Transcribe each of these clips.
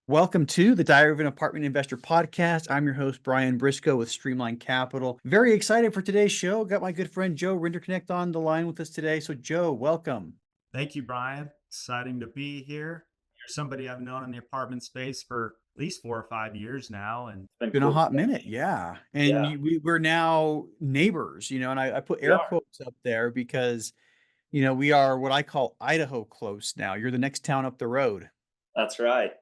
Welcome to the Diary of an Apartment Investor podcast. I'm your host, Brian Briscoe with Streamline Capital. Very excited for today's show. Got my good friend Joe Rinderknecht on the line with us today. So, Joe, welcome. Thank you, Brian. Exciting to be here. You're somebody I've known in the apartment space for at least 4 or 5 years now, and it's been Been a cool. hot minute, yeah. And Yeah, we're now neighbors, and I put we air are. quotes up there because, we are what I call Idaho close now. You're the next town up the road. That's right.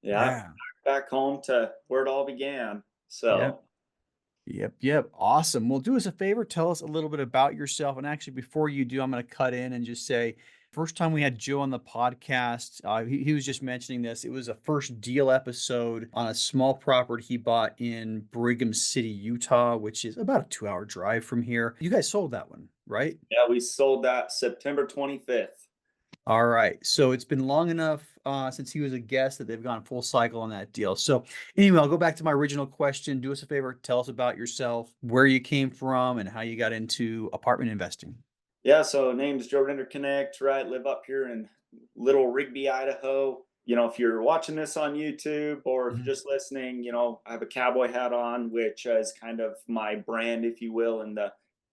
Yeah, Yeah. back home to where it all began. Yep. So, Yep. Awesome. Well, do us a favor, tell us a little bit about yourself. And actually, before you do, I'm going to cut in and just say, first time we had Joe on the podcast, he was just mentioning this. It was a first deal episode on a small property he bought in Brigham City, Utah, which is about a 2-hour drive from here. You guys sold that one, right? yeah, we sold that September 25th. All right. So it's been long enough since he was a guest that they've gone full cycle on that deal. So anyway, I'll go back to my original question. Do us a favor, tell us about yourself, where you came from, and how you got into apartment investing. Yeah, so name's Joe Rinderknecht, right? Live up here in Little Rigby, Idaho. If you're watching this on YouTube or if you're Mhm, just listening, I have a cowboy hat on, which is kind of my brand, if you will, in the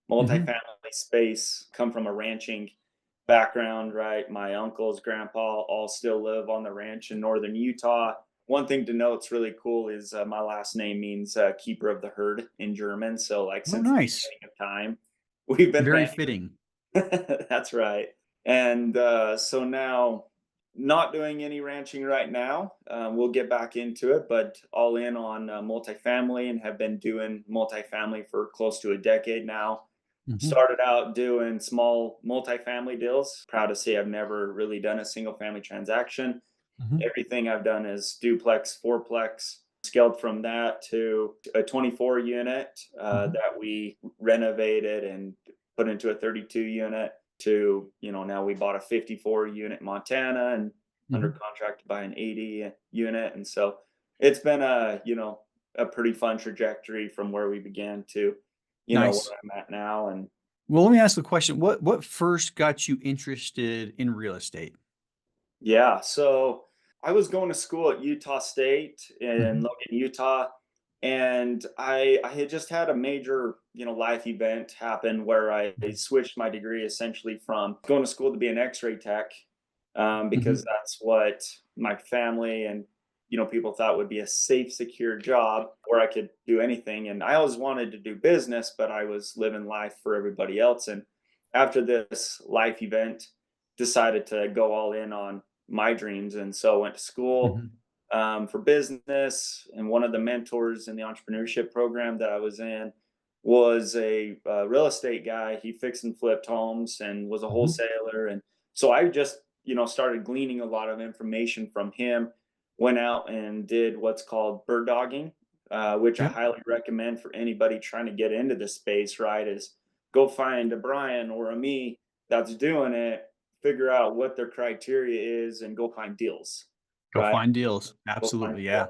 mhm, multifamily space. Come from a ranching background, right? My uncles, grandpa all still live on the ranch in northern Utah. One thing to note that's really cool is my last name means keeper of the herd in German. So, like, Oh, since the nice. beginning of time, we've been Very ranchers. fitting. That's right. And so now, not doing any ranching right now. We'll get back into it, but all in on multifamily and have been doing multifamily for close to a decade now. Mhm, Started out doing small multifamily deals. Proud to say I've never really done a single family transaction. mhm, Everything I've done is duplex, fourplex. Scaled from that to a 24 unit mhm, that we renovated and put into a 32 unit to, now we bought a 54 unit in Montana and under mhm. contract to buy an 80 unit. And so it's been a pretty fun trajectory from where we began to, where Nice. I'm at now. And Well, let me ask the question. What first got you interested in real estate? yeah, so I was going to school at Utah State in Mhm, Logan, Utah, and I had just had a major, life event happen where I mhm, switched my degree essentially from going to school to be an X-ray tech, because mhm, that's what my family and people thought would be a safe, secure job where I could do anything. And I always wanted to do business, but I was living life for everybody else. And after this life event, decided to go all in on my dreams. And so I went to school mhm. for business. And one of the mentors in the entrepreneurship program that I was in was a real estate guy. He fixed and flipped homes and was a Mhm. wholesaler. And so I just, started gleaning a lot of information from him, went out and did what's called bird dogging, which I Yep. highly recommend for anybody trying to get into this space, right? Is go find a Brian or a me that's doing it, figure out what their criteria is, and go find deals, Go right? find deals. Go find Absolutely. deals. Yeah.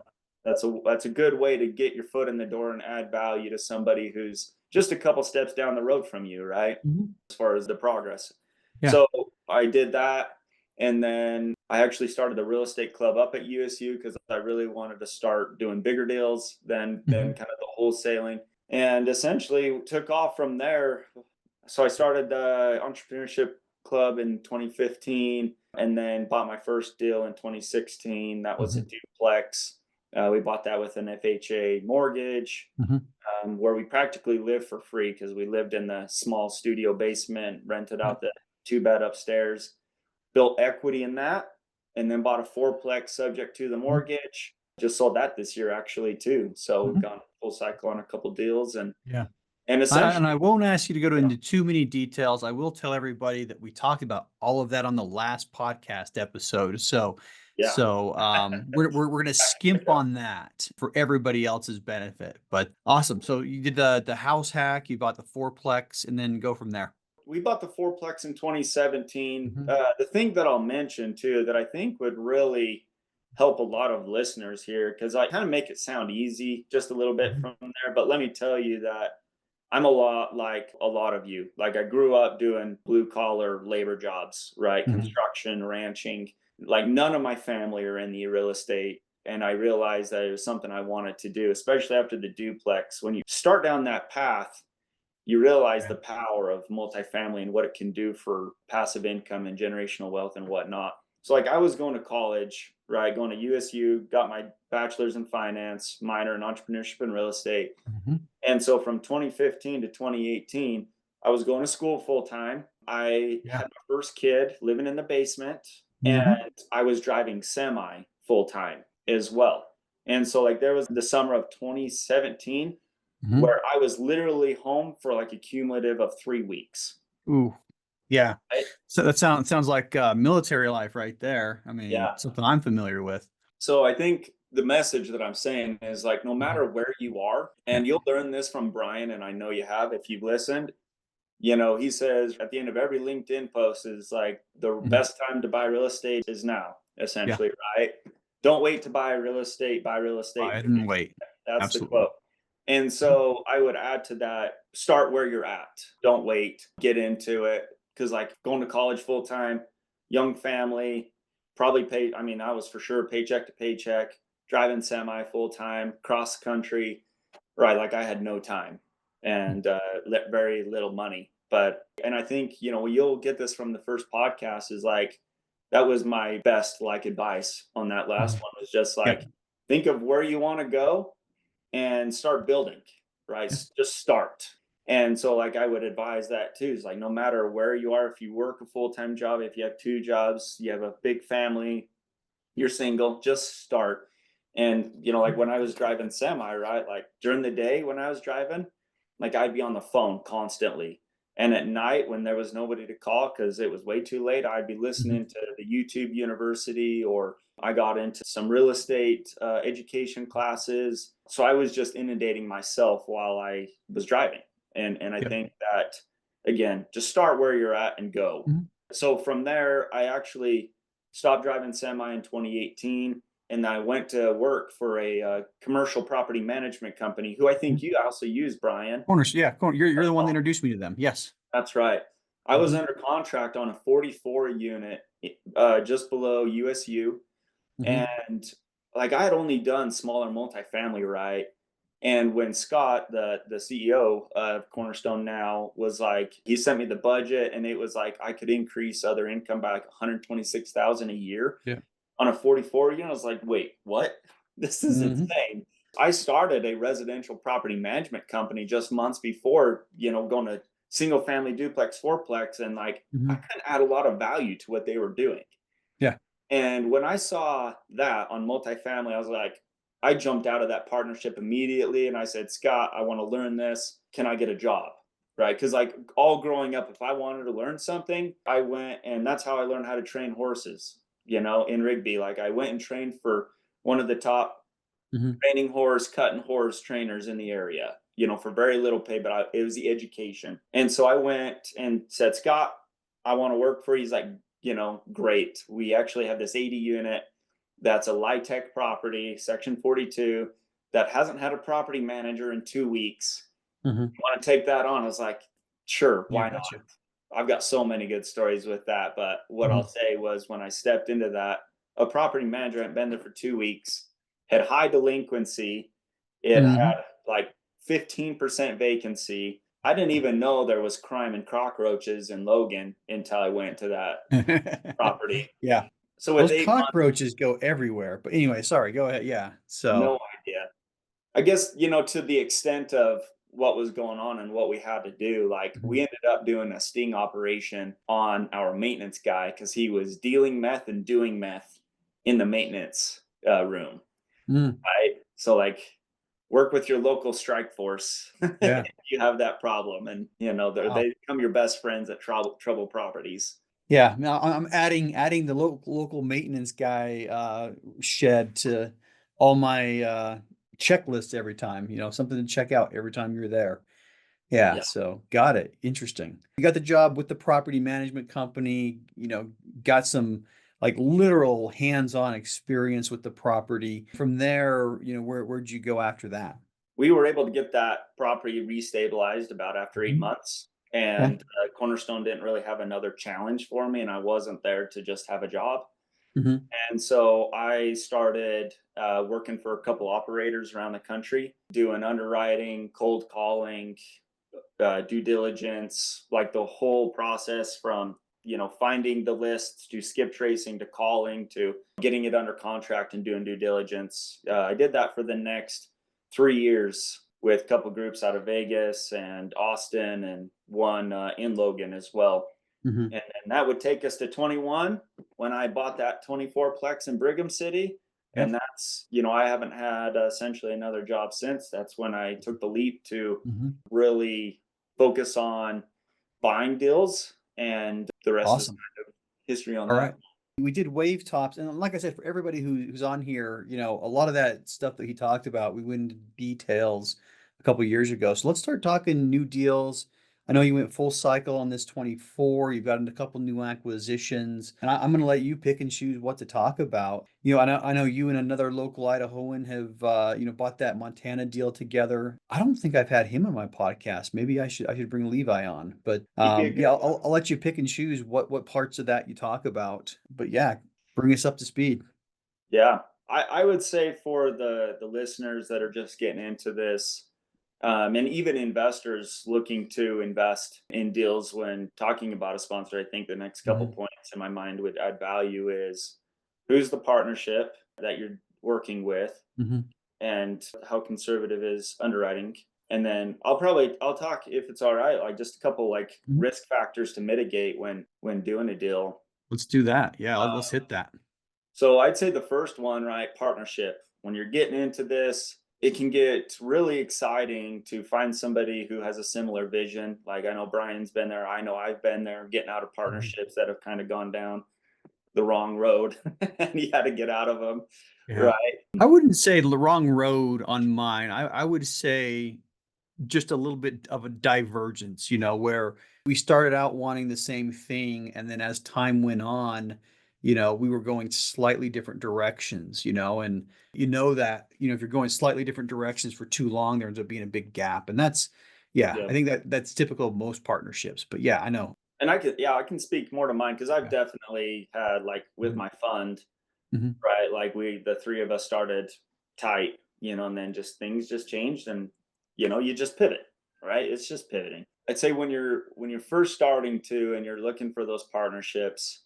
That's a good way to get your foot in the door and add value to somebody who's just a couple steps down the road from you, right? Mhm. As far as the progress. Yeah. So I did that, and then I actually started the real estate club up at USU because I really wanted to start doing bigger deals than Mhm. kind of the wholesaling, and essentially took off from there. So I started the entrepreneurship club in 2015 and then bought my first deal in 2016. That was a Mhm. duplex. We bought that with an FHA mortgage, Mhm. where we practically lived for free because we lived in the small studio basement, rented Yep. out the two-bed upstairs, built equity in that, and then bought a fourplex subject to the Mhm. mortgage. Just sold that this year actually too. So we've Mhm. gone full cycle on a couple deals Yeah. and And essentially, I won't ask you to go you know, into too many details. I will tell everybody that we talked about all of that on the last podcast episode. So, yeah. we're gonna skimp on that for everybody else's benefit. But awesome. So you did the house hack, you bought the fourplex, and then go from there. We bought the fourplex in 2017. Mhm. The thing that I'll mention too that I think would really help a lot of listeners here, because I kind of make it sound easy just a little bit Mhm. from there, but let me tell you that I'm a lot like a lot of you. Like I grew up doing blue collar labor jobs, right? Mhm. Construction, ranching. Like none of my family are in the real estate and I realized that it was something I wanted to do, especially after the duplex. When you start down that path, you realize the Okay. power of multifamily and what it can do for passive income and generational wealth and whatnot. So, like, I was going to college, right? Going to USU, got my bachelor's in finance, minor in entrepreneurship and real estate. Mhm. And so from 2015 to 2018, I was going to school full time. I Yeah. had my first kid living in the basement, and Mhm. I was driving semi full time as well. And so, like, there was the summer of 2017 Mhm. where I was literally home for like a cumulative of 3 weeks. Ooh. Yeah. Right? So that sounds like, military life right there. I mean, Yeah. something I'm familiar with. So I think the message that I'm saying is like, no Mhm. matter where you are, Yeah. and you'll learn this from Brian, and I know you have if you've listened. He says at the end of every LinkedIn post is like the Mhm. best time to buy real estate is now, Yeah. essentially, right? Don't wait to buy real estate. Buy it and wait. That's the Absolutely. quote. And Mhm. so I would add to that, start where you're at. Don't wait, get into it. Cause like going to college full time, young family, probably pay. I mean, I was for sure paycheck to paycheck, driving semi full time, cross country, right? Like I had no time Mm. and very little money. And I think, you'll get this from the first podcast is like, that was my best like advice on that last Mhm. one was just Yep. like, think of where you want to go and start building, right? Yeah. Just start. And so, like, I would advise that too. Is like, no matter where you are, if you work a full time job, if you have two jobs, you have a big family, you're single, just start. And, like when I was driving semi, right? Like during the day when I was driving, like I'd be on the phone constantly. And at night when there was nobody to call because it was way too late, I'd be Mhm. listening to the YouTube University or I got into some real estate education classes. So I was just inundating myself while I was driving. And I Yep. think that, again, just start where you're at and go. Mhm. So from there, I actually stopped driving semi in 2018 and I went to work for a commercial property management company who I think Mhm. you also use, Brian. Corners, yeah, you're the one that introduced me to them. Yes. That's right. I was Mhm. under contract on a 44 unit just below USU. Mhm. And like I had only done smaller multifamily, right? And when Scott, the CEO of Cornerstone now, was like, he sent me the budget, and it was like I could increase other income by like 126,000 a year Yeah. on a 44 unit. I was like, wait, what? This is Mhm. insane. I started a residential property management company just months before, going to single family duplex, fourplex, and like I Mhm. couldn't add a lot of value to what they were doing. Yeah. And when I saw that on multifamily, I was like, I jumped out of that partnership immediately and I said, Scott, I want to learn this. Can I get a job? Right. Cause like all growing up, if I wanted to learn something, I went and that's how I learned how to train horses, in Rigby. Like I went and trained for one of the top Mhm. training horse, cutting horse trainers in the area, for very little pay, but it was the education. And so I went and said, Scott, I want to work for you. He's like, great. We actually have this 80 unit that's a LIHTC property, Section 42, that hasn't had a property manager in 2 weeks. Mhm. You want to take that on? I was like, sure, You why not? betcha. I've got so many good stories with that. But what I'll Mhm. say was when I stepped into that, a property manager had been there for 2 weeks, had high delinquency. It Mhm. had like 15% vacancy. I didn't even know there was crime and cockroaches in Logan until I went to that property. Yeah. So with Those 8 months, cockroaches go everywhere. But anyway, sorry, go ahead. Yeah. So no idea. I guess, to the extent of what was going on and what we had to do, like we Mhm. ended up doing a sting operation on our maintenance guy because he was dealing meth and doing meth in the maintenance room, Mm. right? So, like, work with your local strike force Yeah. if you have that problem. And, Wow. they become your best friends at trouble properties. Yeah. Now I'm adding the local maintenance guy shed to all my checklists every time, something to check out every time you're there. Yeah, Yeah. so got it. Interesting. You got the job with the property management company, got some like literal hands-on experience with the property. From there, where'd you go after that? We were able to get that property restabilized about after eight Mhm. months. Okay. And Cornerstone didn't really have another challenge for me, and I wasn't there to just have a job. Mhm. And so I started working for a couple operators around the country, doing underwriting, cold calling, due diligence, like the whole process from finding the list to skip tracing to calling to getting it under contract and doing due diligence. I did that for the next 3 years with a couple groups out of Vegas and Austin and one in Logan as well. Mhm. And that would take us to 21 when I bought that 24 plex in Brigham City. Yeah. And that's, I haven't had essentially another job since. That's when I took the leap to Mhm. really focus on buying deals, and the rest is Awesome. kind of history on All that. right. We did wave tops, and like I said, for everybody who's on here, a lot of that stuff that he talked about, we went into details a couple years ago. So let's start talking new deals. I know you went full cycle on this 24. You've gotten a couple new acquisitions, and I'm going to let you pick and choose what to talk about. I know you and another local Idahoan have bought that Montana deal together. I don't think I've had him on my podcast. Maybe I should bring Levi on. But He'd be a good yeah, one. I'll let you pick and choose what parts of that you talk about. But yeah, bring us up to speed. Yeah. I would say for the listeners that are just getting into this, and even investors looking to invest in deals when talking about a sponsor, I think the next couple Hmm. points in my mind would add value is who's the partnership that you're working with Hmm. and how conservative is underwriting. And then I'll talk, if it's all right, like just a couple like Hmm. risk factors to mitigate when doing a deal. Let's do that. Yeah, let's Uh, hit that. so I'd say the first one, right? Partnership. When you're getting into this, it can get really exciting to find somebody who has a similar vision. Like I know Brian's been there. I know I've been there getting out of Mhm. partnerships that have kind of gone down the wrong road and you had to get out of them. Yeah. Right. I wouldn't say the wrong road on mine. I would say just a little bit of a divergence, where we started out wanting the same thing. And then as time went on, we were going slightly different directions, and that, if you're going slightly different directions for too long, there ends up being a big gap. And yeah, Yeah. I think that's typical of most partnerships. But yeah, I know. And I can speak more to mine because I've Yeah. definitely had like with Mhm. my fund, Mhm. right? Like the three of us started tight, and then just things just changed, and you just pivot, right? It's just pivoting. I'd say when you're first starting to and you're looking for those partnerships,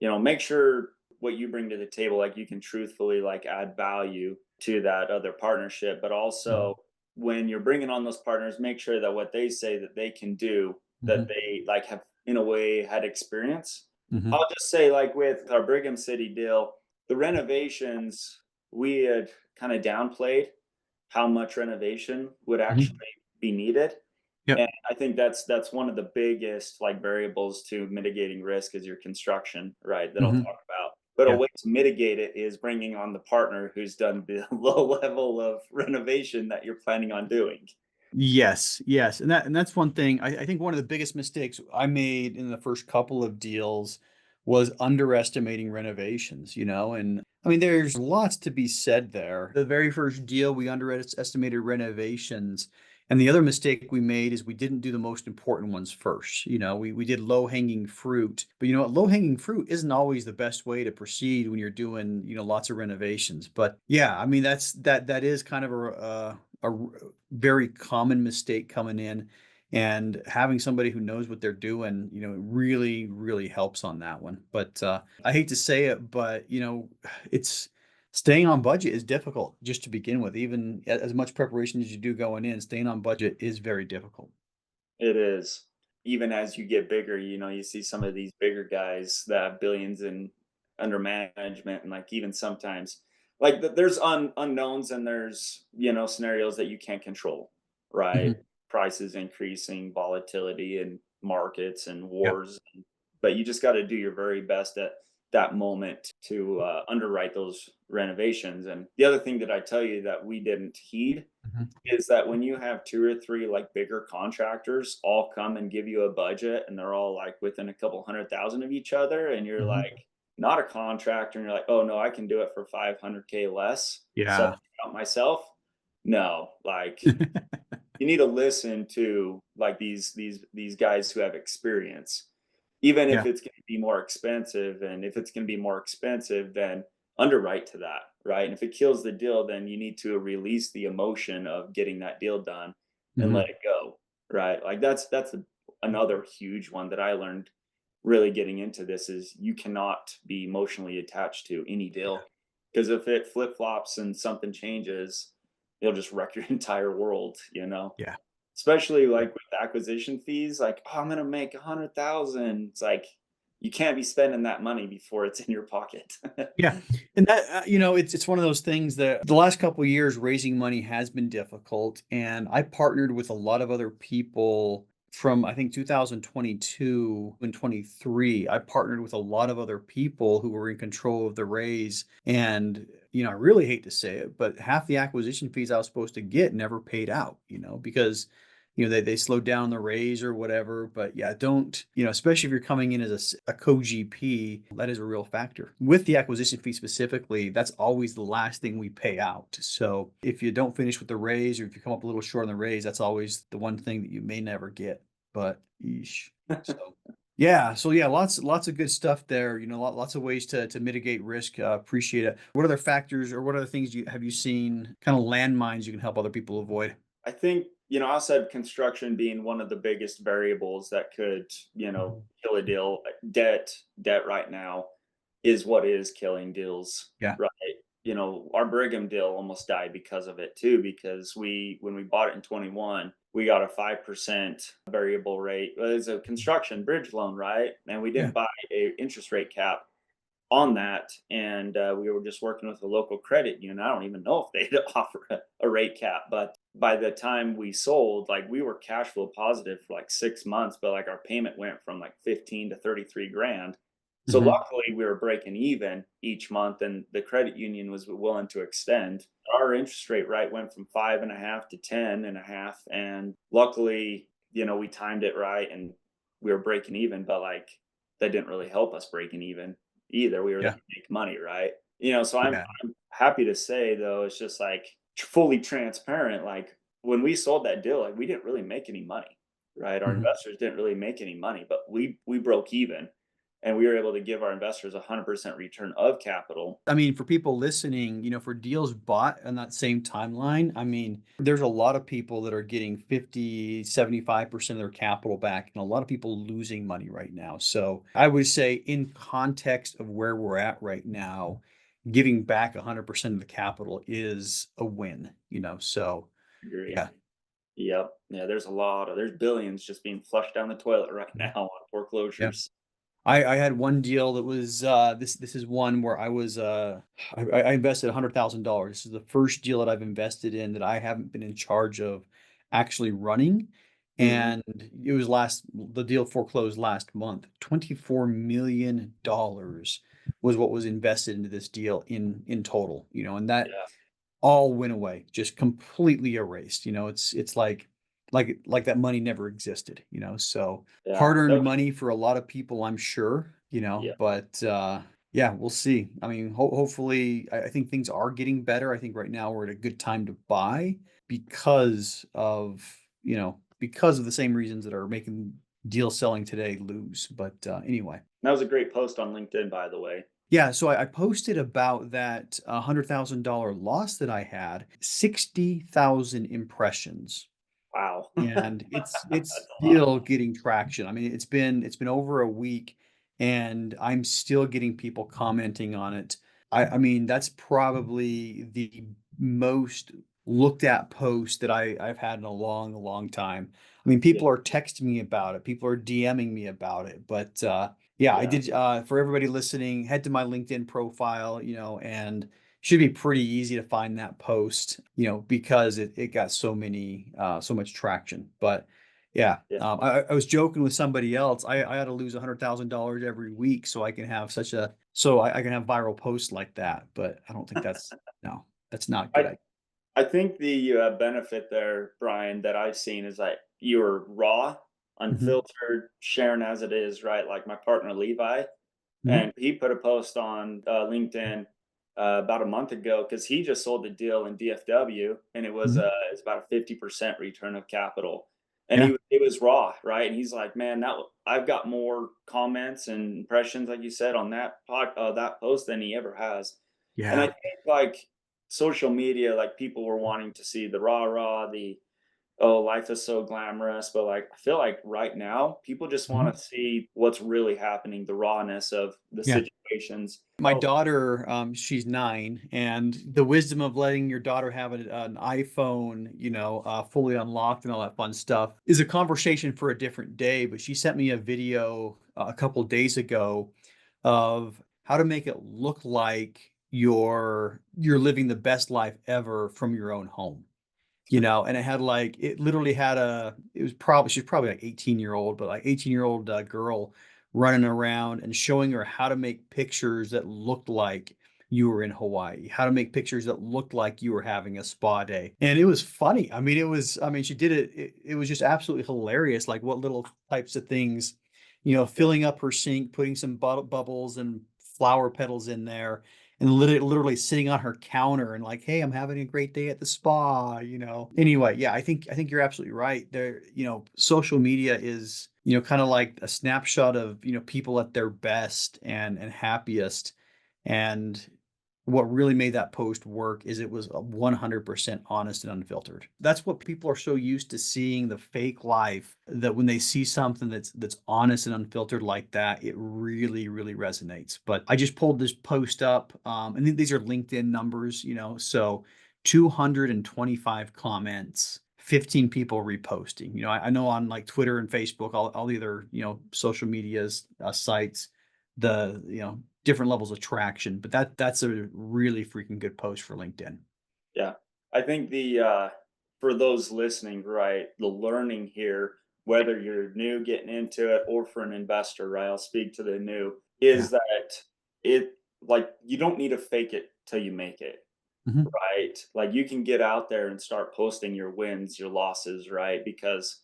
make sure what you bring to the table, like you can truthfully like add value to that other partnership, but also Mhm. when you're bringing on those partners, make sure that what they say that they can do, that Mhm. they like have in a way had experience. Mhm. I'll just say like with our Brigham City deal, the renovations, we had kind of downplayed how much renovation would actually Mhm. be needed. Yep. And I think that's one of the biggest like variables to mitigating risk is your construction, right? That I'll Mhm. talk about. But a Yeah. way to mitigate it is bringing on the partner who's done the low level of renovation that you're planning on doing. Yes, yes, and that's one thing. I think one of the biggest mistakes I made in the first couple of deals was underestimating renovations, and I mean, there's lots to be said there. The very first deal, we underestimated renovations, and the other mistake we made is we didn't do the most important ones first. We did low-hanging fruit, but you know what? Low-hanging fruit isn't always the best way to proceed when you're doing, lots of renovations. But yeah, I mean, that is kind of a very common mistake coming in, and having somebody who knows what they're doing, really, really helps on that one. But I hate to say it, but it's staying on budget is difficult just to begin with. Even as much preparation as you do going in, staying on budget is very difficult. It is. Even as you get bigger, you see some of these bigger guys that have billions in under management, and like even sometimes like there's unknowns, and there's scenarios that you can't control, right? Mhm. Prices increasing, volatility and markets and Yep. wars, but you just got to do your very best at that moment to underwrite those renovations. And the other thing that I tell you that we didn't heed Mhm. is that when you have 2 or 3, like, bigger contractors all come and give you a budget, and they're all, like, within a couple 100,000 of each other, and you're, Mhm. like, not a contractor, and you're like, "Oh, no, I can do it for 500K less, sub Yeah. out myself." No, like, you need to listen to, like, these guys who have experience, even if Yeah. it's going to be more expensive. And if it's going to be more expensive, then underwrite to that, right? And if it kills the deal, then you need to release the emotion of getting that deal done and let Mhm. it go, right? Like another huge one that I learned really getting into this is you cannot be emotionally attached to any Yeah. deal, because if it flip flops and something changes, it'll just wreck your entire world, you know? Yeah. Especially like with acquisition fees, like, oh, I'm gonna make 100,000. It's like you can't be spending that money before it's in your pocket. Yeah, and that, it's one of those things that the last couple of years raising money has been difficult, and I partnered with a lot of other people from, I think, 2022 and 23. I partnered with a lot of other people who were in control of the raise, and, I really hate to say it, but half the acquisition fees I was supposed to get never paid out, because they slowed down the raise or whatever. But yeah, don't, especially if you're coming in as a co-GP, that is a real factor. With the acquisition fee specifically, that's always the last thing we pay out. So if you don't finish with the raise, or if you come up a little short on the raise, that's always the one thing that you may never get. But yeesh. So yeah, lots of good stuff there. Lots of ways to mitigate risk. Appreciate it. What other factors or what other things have you seen, kind of landmines you can help other people avoid? I think, outside construction being one of the biggest variables that could, Mhm. kill a deal. Debt right now is what is killing deals, Yeah. right? Our Brigham deal almost died because of it too, because when we bought it in 21, we got a 5% variable rate. Well, it's a construction bridge loan, right? And we Yeah. didn't buy a interest rate cap on that, and we were just working with a local credit union. I don't even know if they'd offer a rate cap, but by the time we sold, like we were cash flow positive for like 6 months, but like our payment went from like 15 to 33 grand. So Mhm. luckily we were breaking even each month, and the credit union was willing to extend. Our interest rate, right, went from 5.5 to 10.5, and luckily, we timed it right and we were breaking even. But like that didn't really help us breaking even either. We were there Yeah. to make money, right? So Yeah. I'm happy to say though, it's just like fully transparent. Like when we sold that deal, like we didn't really make any money, right? Our Mhm. investors didn't really make any money, but we broke even, and we were able to give our investors 100% return of capital. I mean, for people listening, for deals bought on that same timeline, I mean, there's a lot of people that are getting 50, 75% of their capital back, and a lot of people losing money right now. So I would say, in context of where we're at right now, giving back 100% of the capital is a win, so Agree. yeah. Yep. Yeah. There's billions just being flushed down the toilet right Mhm. now on Yeah. foreclosures. I had one deal that was this is one where I was I invested $100,000. This is the first deal that I've invested in that I haven't been in charge of actually running. Hmm. And the deal foreclosed last month. $24 million was what was invested into this deal in total, and that Yeah. all went away, just completely erased. It's like that money never existed, so Yeah. hard-earned That, money for a lot of people, I'm sure, yeah. but yeah, we'll see. I mean, hopefully, I think things are getting better. I think right now we're at a good time to buy because of, because of the same reasons that are making deal selling today lose. But anyway. That was a great post on LinkedIn, by the way. Yeah, so I posted about that $100,000 loss that I had, 60,000 impressions, Wow. and it's That's a lot. still getting traction. I mean, it's been over a week, and I'm still getting people commenting on it. I mean, that's probably the most looked at post that I've had in a long, long time. I mean, Yeah. people are texting me about it, people are DMing me about it, but yeah, I Yeah. did. For everybody listening, head to my LinkedIn profile, and should be pretty easy to find that post, because it got so much traction. But yeah, Yeah. I was joking with somebody else. I ought to lose $100,000 every week so I can have I can have viral posts like that. But I don't think no, that's not I good. I think the benefit there, Brian, that I've seen is like you're raw, Mhm, unfiltered, sharing as it is, right? Like my partner Levi, mhm, and he put a post on LinkedIn about a month ago because he just sold a deal in DFW, and mhm, it's about a 50% return of capital. And Yeah. it was raw, right? And he's like, "Man, I've got more comments and impressions, like you said, on that post than he ever has." And I Yeah. think, like, social media, like, people were wanting to see the rah-rah, "Oh, life is so glamorous," but, like, I feel like right now, people just Mhm. wanna see what's really happening, the rawness of the Yeah. situations. My daughter, she's 9, and the wisdom of letting your daughter have an iPhone, fully unlocked and all that fun stuff is a conversation for a different day. But she sent me a video a couple days ago of how to make it look like you're living the best life ever from your own home. And it had like it literally had it was probably she's probably like 18-year-old, but like 18-year-old girl running around and showing her how to make pictures that looked like you were in Hawaii, how to make pictures that looked like you were having a spa day. And it was funny. I mean, she did it was just absolutely hilarious. Like what little types of things, filling up her sink, putting some bubbles and flower petals in there, and literally sitting on her counter and like, "Hey, I'm having a great day at the spa." Anyway, yeah, I think you're absolutely right. Social media is, kind of like a snapshot of, people at their best and happiest. And what really made that post work is it was 100% honest and unfiltered. That's what people are so used to seeing, the fake life, that when they see something that's honest and unfiltered like that, it really, really resonates. But I just pulled this post up, and these are LinkedIn numbers, so 225 comments, 15 people reposting. I know on like Twitter and Facebook, all the other, social medias, sites, different levels of traction, but that's a really freaking good post for LinkedIn. Yeah. I think for those listening, right, the learning here, whether you're new getting into it or for an investor, right, I'll speak to the new, Yeah. is that you don't need to fake it till you make it, Mhm. right? Like, you can get out there and start posting your wins, your losses, right? Because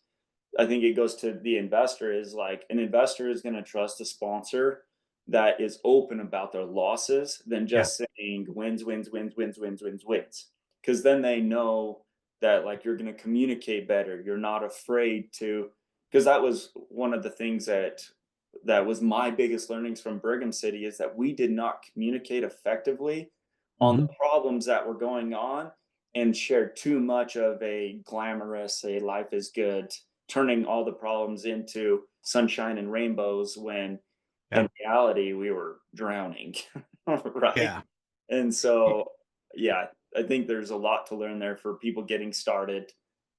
I think it goes to the investor is like an investor is going to trust a sponsor that is open about their losses than Yeah. just saying wins, wins, wins, wins, wins, wins, wins. Because then they know that like you're going to communicate better. You're not afraid to. Because that was one of the things that was my biggest learnings from Brigham City is that we did not communicate effectively on Mhm. the problems that were going on and shared too much of a glamorous, a life is good, turning all the problems into sunshine and rainbows when in Yeah. reality we were drowning. Right? Yeah. And so, yeah, I think there's a lot to learn there for people getting started.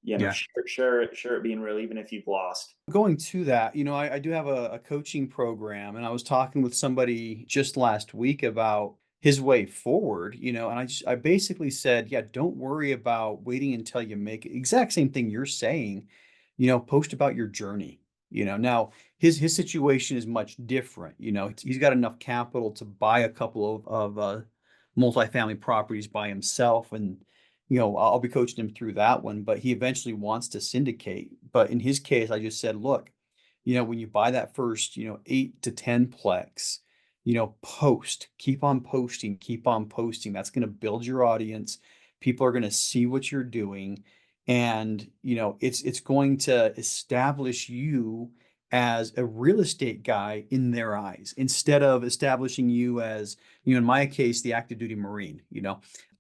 Yeah. Share it being real, even if you've lost. Going to that, I do have a coaching program, and I was talking with somebody just last week about his way forward, and I basically said, yeah, don't worry about waiting until you make it. Exact same thing you're saying, post about your journey. Now his situation is much different. He's got enough capital to buy a couple of multifamily properties by himself, and I'll be coaching him through that one, but he eventually wants to syndicate. But in his case, I just said, look, when you buy that first, 8 to 10 plex, keep on posting, keep on posting. That's going to build your audience. People are going to see what you're doing. And, it's going to establish you as a real estate guy in their eyes instead of establishing you as, in my case, the active duty Marine.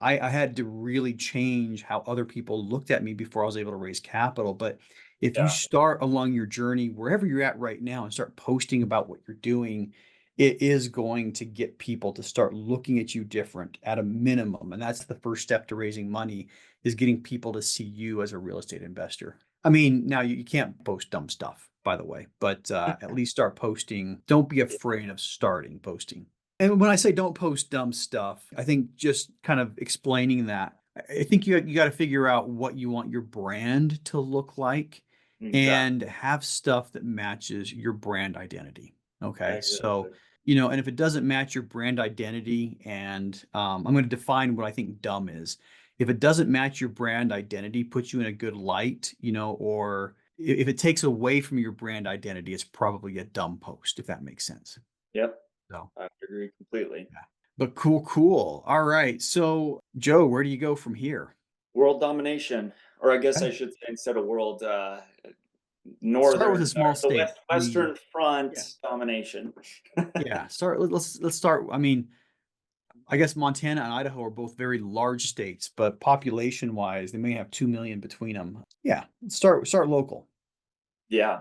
I had to really change how other people looked at me before I was able to raise capital. But if you Yeah. start along your journey, wherever you're at right now, and start posting about what you're doing, it is going to get people to start looking at you different at a minimum. And that's the first step to raising money, is getting people to see you as a real estate investor. I mean, now you can't post dumb stuff, by the way, but at least start posting. Don't be afraid of starting posting. And when I say don't post dumb stuff, I think just kind of explaining that. I think you got to figure out what you want your brand to look like Exactly. and have stuff that matches your brand identity. Okay. So, Exactly. and if it doesn't match your brand identity, and I'm going to define what I think dumb is. If it doesn't match your brand identity, put you in a good light, or if it takes away from your brand identity, it's probably a dumb post, if that makes sense. Yep. So. I agree completely. Yeah. But cool, cool. All right. So, Joe, where do you go from here? World domination, or I guess I Okay. should say instead of world, Start with northern a or small the state. I mean, Western Front yeah, domination. yeah. Let's start. I mean, I guess Montana and Idaho are both very large states, but population wise, they may have 2 million between them. Yeah, start local. Yeah.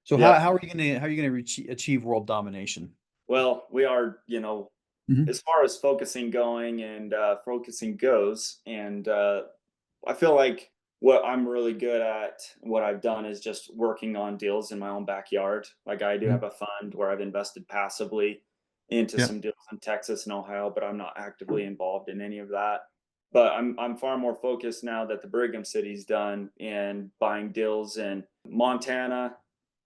So Yep. how are you gonna achieve world domination? Well, we are, Hmm. as far as focusing going and focusing goes, and I feel like what I'm really good at, what I've done is just working on deals in my own backyard. Like I do Hmm. have a fund where I've invested passively into Yep. some deals in Texas and Ohio, but I'm not actively involved in any of that. But I'm far more focused now that the Brigham City's done in buying deals in Montana,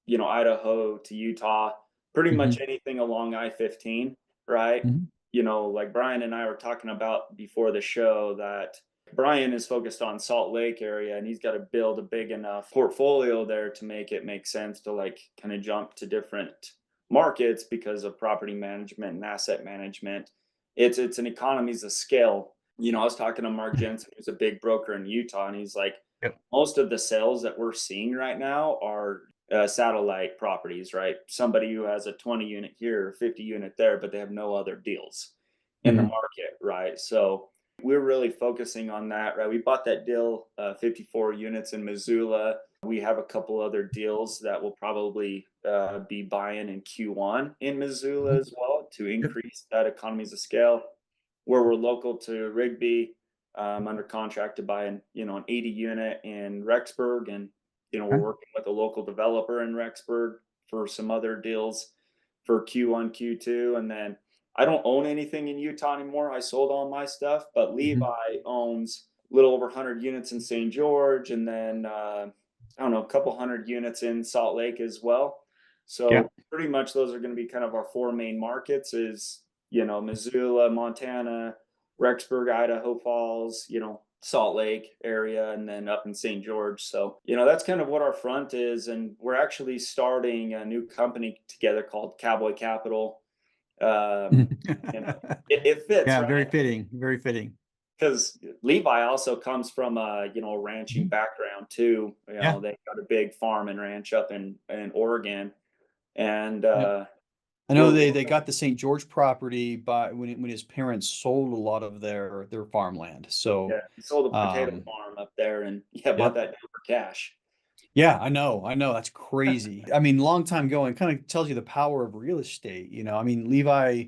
Idaho to Utah, pretty much Hmm. anything along I-15, right? Hmm. Like Brian and I were talking about before the show that Brian is focused on Salt Lake area and he's got to build a big enough portfolio there to make it make sense to like kind of jump to different markets because of property management and asset management. It's an economies of scale. I was talking to Mark Jensen, who's a big broker in Utah, and he's like, Yep. most of the sales that we're seeing right now are satellite properties, right? Somebody who has a 20 unit here or 50 unit there, but they have no other deals in the Hmm. market, right? So we're really focusing on that, right? We bought that deal, 54 units in Missoula. We have a couple other deals that we'll probably be buying in Q1 in Missoula Hmm. as well to Yep. increase that economies of scale. Where we're local to Rigby, under contract to buy an 80 unit in Rexburg, and we're Okay. working with a local developer in Rexburg for some other deals for Q1, Q2, and then I don't own anything in Utah anymore. I sold all my stuff, but Hmm. Levi owns a little over 100 units in St. George, and then I don't know, a couple hundred units in Salt Lake as well. Yeah. So pretty much those are going to be kind of our four main markets: is Missoula, Montana, Rexburg, Idaho Falls, Salt Lake area, and then up in St. George. So, that's kind of what our front is. And we're actually starting a new company together called Cowboy Capital. Um, you know, it fits, Yeah, right? very fitting. Very fitting. Because Levi also comes from a ranching Mhm. background too. Yeah. They got a big farm and ranch up in Oregon, and Yeah. I know we're they got the St. George property by when his parents sold a lot of their farmland. So, yeah, he sold a potato um, farm up there, and yeah, bought yep. that deal for cash. Yeah, I know. That's crazy. I mean, long time going, kind of tells you the power of real estate. I mean, Levi,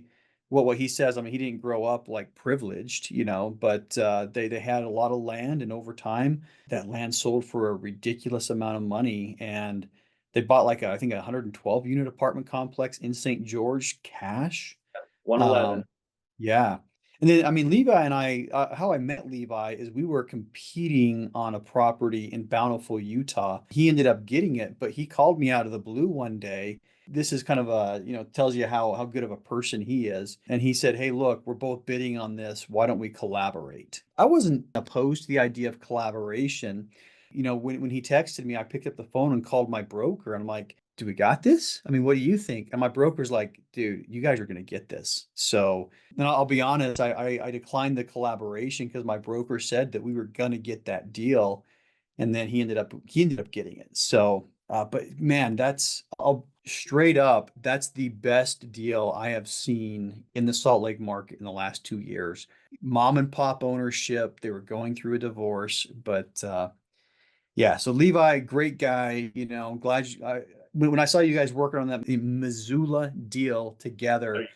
what he says. I mean, he didn't grow up like privileged, but they had a lot of land, and over time, that land sold for a ridiculous amount of money, and they bought like I think a 112 unit apartment complex in St. George cash. 111. Um, yeah. And then, I mean, Levi and I, how I met Levi is we were competing on a property in Bountiful, Utah. He ended up getting it, but he called me out of the blue one day. This is kind of tells you how good of a person he is. And he said, "Hey, look, we're both bidding on this. Why don't we collaborate?" I wasn't opposed to the idea of collaboration. When he texted me, I picked up the phone and called my broker. And I'm like, "Do we got this? I mean, what do you think?" And my broker's like, "Dude, you guys are going to get this." So, and I'll be honest, I declined the collaboration because my broker said that we were gonna get that deal, and then he ended up getting it. So, but man, straight up, that's the best deal I have seen in the Salt Lake market in the last 2 years. Mom and pop ownership, they were going through a divorce, but yeah. So Levi, great guy. I'm glad when I saw you guys working on that Missoula deal together.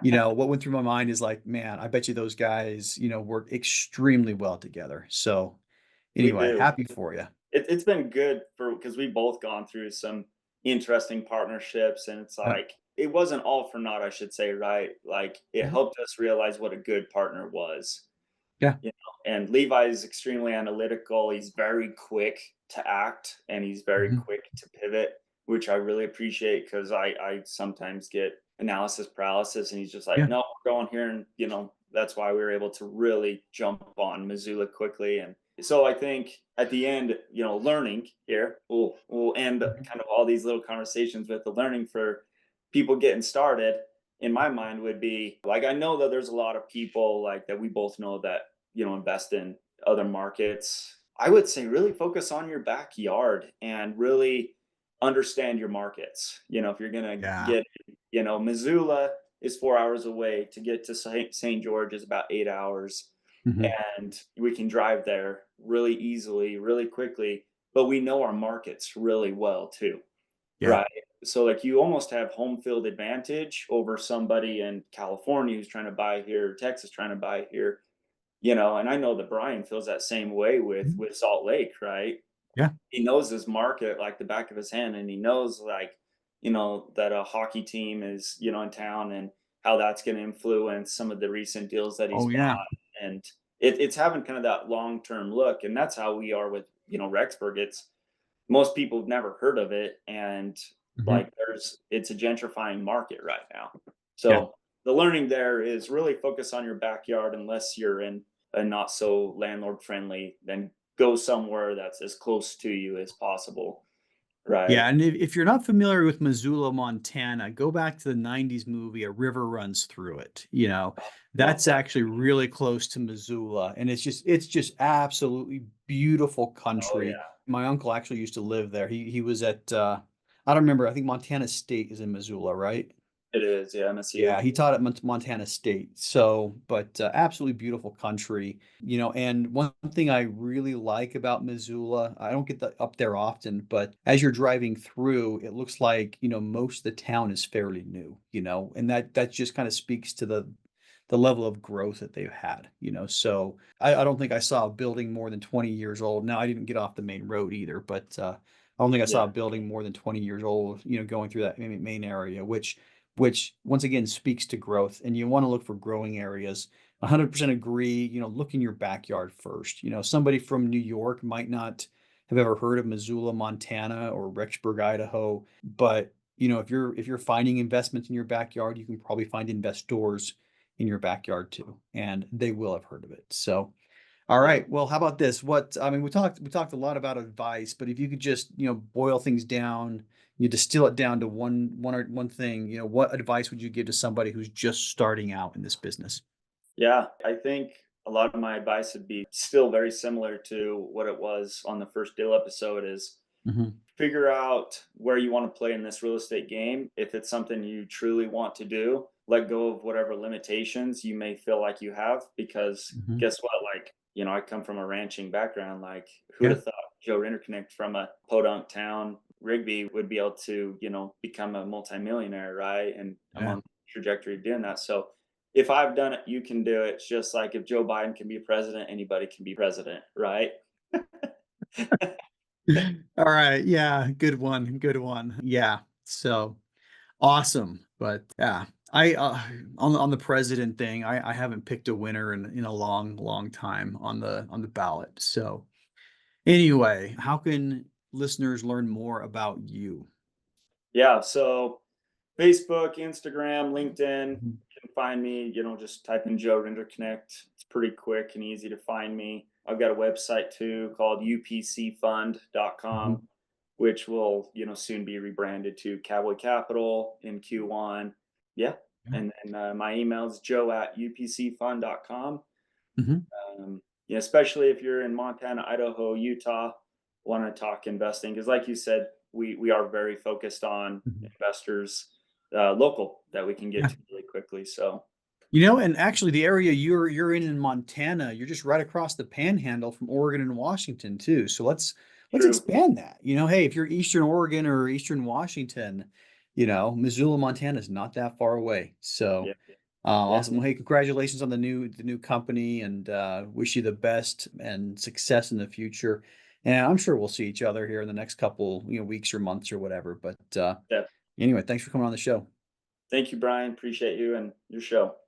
What went through my mind is like, man, I bet you those guys, work extremely well together. So We anyway, do. happy for you. It's been good because we've both gone through some interesting partnerships, and it's Yeah. like it wasn't all for naught, I should say, right? Like it Mhm. helped us realize what a good partner was. Yeah. And Levi is extremely analytical. He's very quick to act, and he's very Mhm. quick to pivot, which I really appreciate because I sometimes get analysis paralysis, and he's just like, Yeah. no, we're going here, and that's why we were able to really jump on Missoula quickly. And so I think at the end, learning here, we'll end Mhm. kind of all these little conversations with the learning for people getting started. In my mind, would be like I know that there's a lot of people like that we both know that invest in other markets. I would say really focus on your backyard and really understand your markets. If you're gonna Yeah. get, Missoula is 4 hours away. To get to St. George is about 8 hours, Mhm. and we can drive there really easily, really quickly. But we know our markets really well too, Yeah. right? So like you almost have home field advantage over somebody in California who's trying to buy here, Texas trying to buy here. And I know that Brian feels that same way with Mhm. Salt Lake, right? Yeah. He knows his market like the back of his hand, and he knows like, that a hockey team is, in town, and how that's going to influence some of the recent deals that he's Oh, yeah. bought. And it's having kind of that long-term look. And that's how we are with, Rexburg. It's most people have never heard of it, and Mhm. like it's a gentrifying market right now. Yeah. So the learning there is really focus on your backyard unless you're in a not so landlord friendly, then go somewhere that's as close to you as possible, right? Yeah, and if you're not familiar with Missoula, Montana, go back to the '90s movie, A River Runs Through It, Love that's that. actually really close to Missoula, and it's just absolutely beautiful Oh country. yeah, My uncle actually used to live there. He was at, I don't remember, I think Montana State is in Missoula, right? it is. Yeah, MSU. Yeah, he taught at Montana State. So, but absolutely beautiful country, And one thing I really like about Missoula, I don't get up there often, but as you're driving through, it looks like, most of the town is fairly new, and that just kind of speaks to the level of growth that they've had. So I don't think I saw a building more than 20 years old. Now I didn't get off the main road either, but I don't think I Yeah, saw a building more than 20 years old, going through that main area, which once again speaks to growth, and you want to look for growing areas. 100% agree, look in your backyard first. Somebody from New York might not have ever heard of Missoula, Montana or Rexburg, Idaho, but if you're finding investments in your backyard, you can probably find investors in your backyard too, and they will have heard of it. So, all yeah. right. Well, how about this? I mean, we talked a lot about advice, but if you could just, boil things down, you distill it down to one thing, what advice would you give to somebody who's just starting out in this business? Yeah, I think a lot of my advice would be still very similar to what it was on the first deal episode is Hmm. figure out where you want to play in this real estate game. If it's something you truly want to do, let go of whatever limitations you may feel like you have. Because Hmm. guess what? Like, I come from a ranching background. Like, who'd Yeah. have thought Joe Rinderknecht from a podunk town, Rigby, would be able to, become a multimillionaire, right? And I'm Yeah. on the trajectory of doing that. So if I've done it, you can do it. It's just like if Joe Biden can be president, anybody can be president, right? All right. Yeah. Good one. Good one. Yeah. So awesome. But yeah, I on the president thing, I haven't picked a winner in a long, long time on the ballot. So anyway, how can listeners learn more about you? Yeah. So Facebook, Instagram, LinkedIn. Mhm. You can find me, just type in Joe Rinderknecht. It's pretty quick and easy to find me. I've got a website too called upcfund.com, Mhm. which will, soon be rebranded to Cowboy Capital in Q1. Yeah. Yeah. And then my email is joe@upcfund.com. Mhm. Especially if you're in Montana, Idaho, Utah, want to talk investing. Because, like you said, we are very focused on Mhm. investors local that we can get Yeah. to really quickly. So, And actually the area you're in Montana, you're just right across the panhandle from Oregon and Washington too. So let's true. expand that. Hey, if you're Eastern Oregon or Eastern Washington, Missoula, Montana is not that far away. So Yeah. Yeah. awesome. Well, hey, congratulations on the new company, and wish you the best and success in the future. And I'm sure we'll see each other here in the next couple, weeks or months or whatever. But Yeah. anyway, thanks for coming on the show. Thank you, Brian. Appreciate you and your show.